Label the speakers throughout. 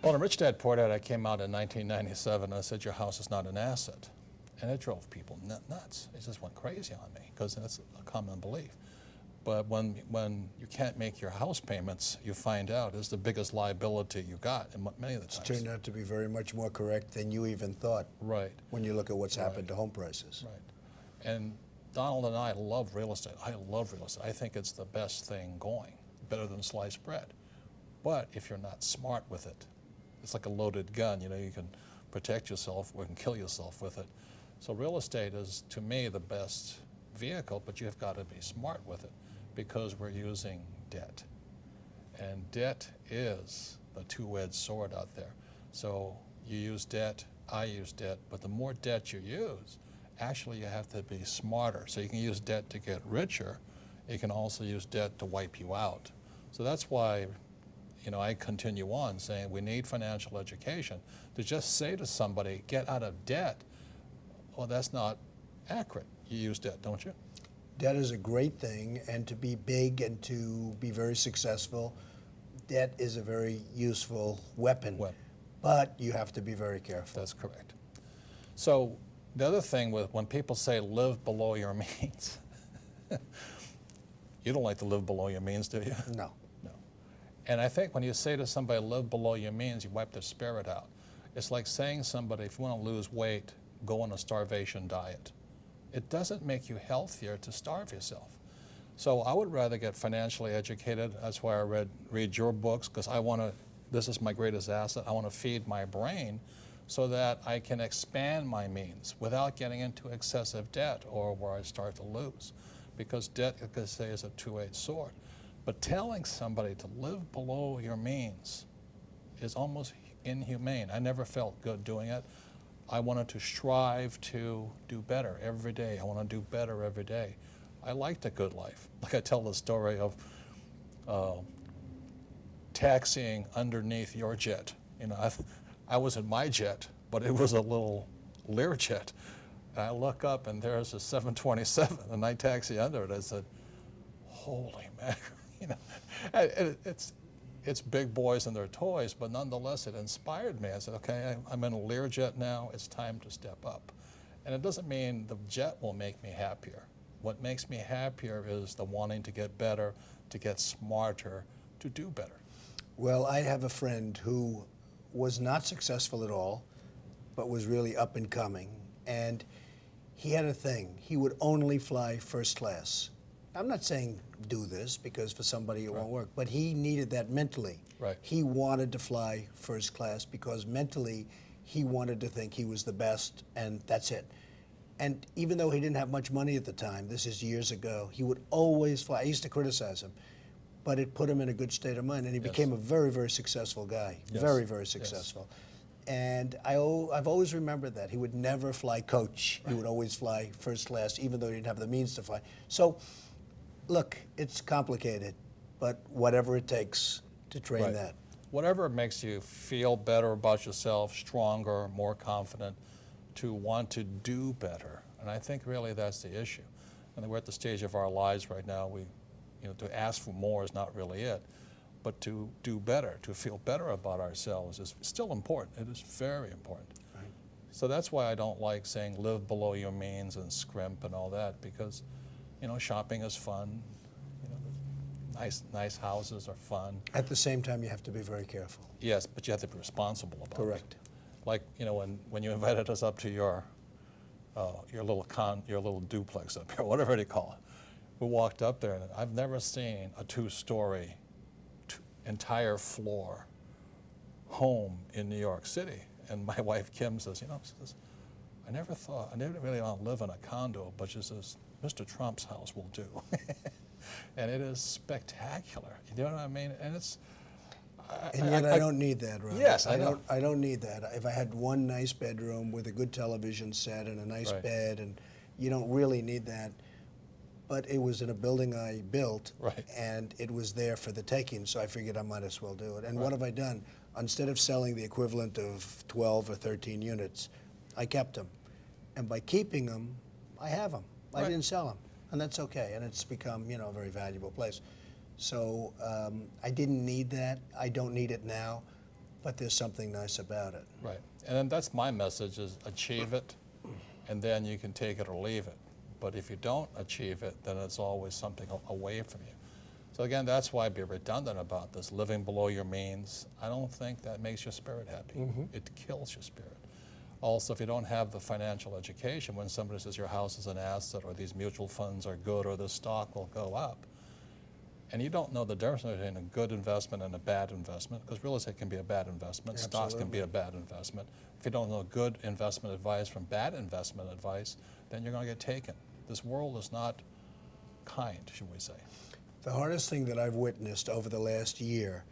Speaker 1: Well, in Rich Dad Poor Dad, I came out in 1997 and I said, your house is not an asset. And it drove people nuts. It just went crazy on me because that's a common belief. But when you can't make your house payments, you find out is the biggest liability you got, and many of the times.
Speaker 2: It's turned out to be very much more correct than you even thought.
Speaker 1: Right.
Speaker 2: When you look at what's happened to home prices.
Speaker 1: Right. And Donald and I love real estate. I love real estate. I think it's the best thing going, better than sliced bread. But if you're not smart with it, it's like a loaded gun. You know, you can protect yourself or you can kill yourself with it. So real estate is, to me, the best vehicle, but you've got to be smart with it because we're using debt. And debt is the two-edged sword out there. So you use debt, I use debt, but the more debt you use, actually you have to be smarter. So you can use debt to get richer. You can also use debt to wipe you out. So that's why, you know, I continue on saying we need financial education. To just say to somebody, get out of debt, well, that's not accurate. You use debt, don't you?
Speaker 2: Debt is a great thing, and to be big and to be very successful, debt is a very useful weapon. But you have to be very careful.
Speaker 1: That's correct. So the other thing with when people say live below your means, you don't like to live below your means, do you?
Speaker 2: No.
Speaker 1: No. And I think when you say to somebody live below your means, you wipe their spirit out. It's like saying somebody, if you want to lose weight, go on a starvation diet. It doesn't make you healthier to starve yourself. So I would rather get financially educated. That's why I read your books, because I want to, this is my greatest asset. I want to feed my brain so that I can expand my means without getting into excessive debt or where I start to lose. Because debt, like I say, is a two-edged sword. But telling somebody to live below your means is almost inhumane. I never felt good doing it. I wanted to strive to do better every day. I want to do better every day. I liked a good life. Like I tell the story of taxiing underneath your jet. You know, I was in my jet, but it was a little Learjet. And I look up and there's a 727, and I taxi under it. I said, holy mackerel. You know, it's big boys and their toys, but nonetheless it inspired me. I said, okay, I'm in a Learjet now, it's time to step up. And it doesn't mean the jet will make me happier. What makes me happier is the wanting to get better, to get smarter, to do better.
Speaker 2: Well, I have a friend who was not successful at all, but was really up and coming. And he had a thing. He would only fly first class. I'm not saying do this because for somebody it won't work, but he needed that mentally.
Speaker 1: Right.
Speaker 2: He wanted to fly first class because mentally he wanted to think he was the best, and that's it. And even though he didn't have much money at the time, this is years ago, he would always fly. I used to criticize him, but it put him in a good state of mind, and he became a very, very successful guy.
Speaker 1: Yes.
Speaker 2: Very, very successful.
Speaker 1: Yes.
Speaker 2: And I've always remembered that. He would never fly coach. He would always fly first class, even though he didn't have the means to fly. So, look, it's complicated, but whatever it takes to train that.
Speaker 1: Whatever makes you feel better about yourself, stronger, more confident, to want to do better. And I think really that's the issue. And we're at the stage of our lives right now, to ask for more is not really it. But to do better, to feel better about ourselves is still important. It is very important.
Speaker 2: Right.
Speaker 1: So that's why I don't like saying live below your means and scrimp and all that, because, shopping is fun. Nice houses are fun.
Speaker 2: At the same time, you have to be very careful.
Speaker 1: Yes, but you have to be responsible about it.
Speaker 2: Correct.
Speaker 1: Like, when you invited us up to your little duplex up here, whatever they call it, we walked up there, and I've never seen a two-story, entire floor home in New York City. And my wife Kim says, I never really want to live in a condo, but she says, Mr. Trump's house will do. And it is spectacular. You know what I mean? And it's.
Speaker 2: And yet I don't need that, Robert.
Speaker 1: Yes, I know.
Speaker 2: I don't need that. If I had one nice bedroom with a good television set and a nice bed, and you don't really need that. But it was in a building I built, and it was there for the taking, so I figured I might as well do it. And what have I done? Instead of selling the equivalent of 12 or 13 units, I kept them. And by keeping them, I have them. I didn't sell them, and that's okay. And it's become, a very valuable place. So I didn't need that. I don't need it now. But there's something nice about it.
Speaker 1: Right. And then that's my message is achieve it, and then you can take it or leave it. But if you don't achieve it, then it's always something away from you. So again, that's why I'd be redundant about this, living below your means. I don't think that makes your spirit happy. It kills your spirit. Also, if you don't have the financial education, when somebody says your house is an asset or these mutual funds are good or the stock will go up, and you don't know the difference between a good investment and a bad investment, because real estate can be a bad investment, stocks can be a bad investment. If you don't know good investment advice from bad investment advice, then you're going to get taken. This world is not kind, should we say.
Speaker 2: The hardest thing that I've witnessed over the last year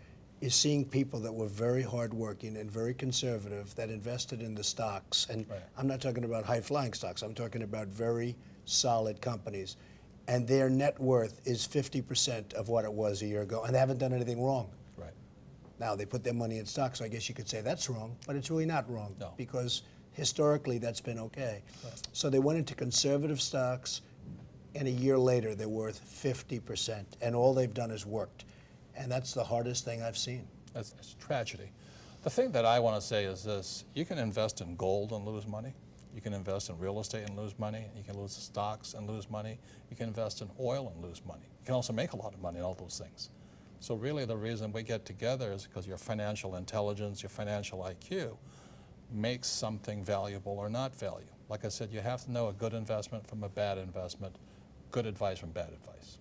Speaker 2: is seeing people that were very hardworking and very conservative that invested in the stocks. And I'm not talking about high-flying stocks. I'm talking about very solid companies. And their net worth is 50% of what it was a year ago, and they haven't done anything wrong.
Speaker 1: Right.
Speaker 2: Now, they put their money in stocks, so I guess you could say that's wrong, but it's really not wrong.
Speaker 1: No.
Speaker 2: Because historically, that's been okay. Right. So they went into conservative stocks, and a year later, they're worth 50%, and all they've done is worked. And that's the hardest thing I've seen.
Speaker 1: It's tragedy. The thing that I want to say is this: you can invest in gold and lose money. You can invest in real estate and lose money. You can lose stocks and lose money. You can invest in oil and lose money. You can also make a lot of money in all those things. So really the reason we get together is because your financial intelligence, your financial IQ makes something valuable or not value. Like I said, you have to know a good investment from a bad investment, good advice from bad advice.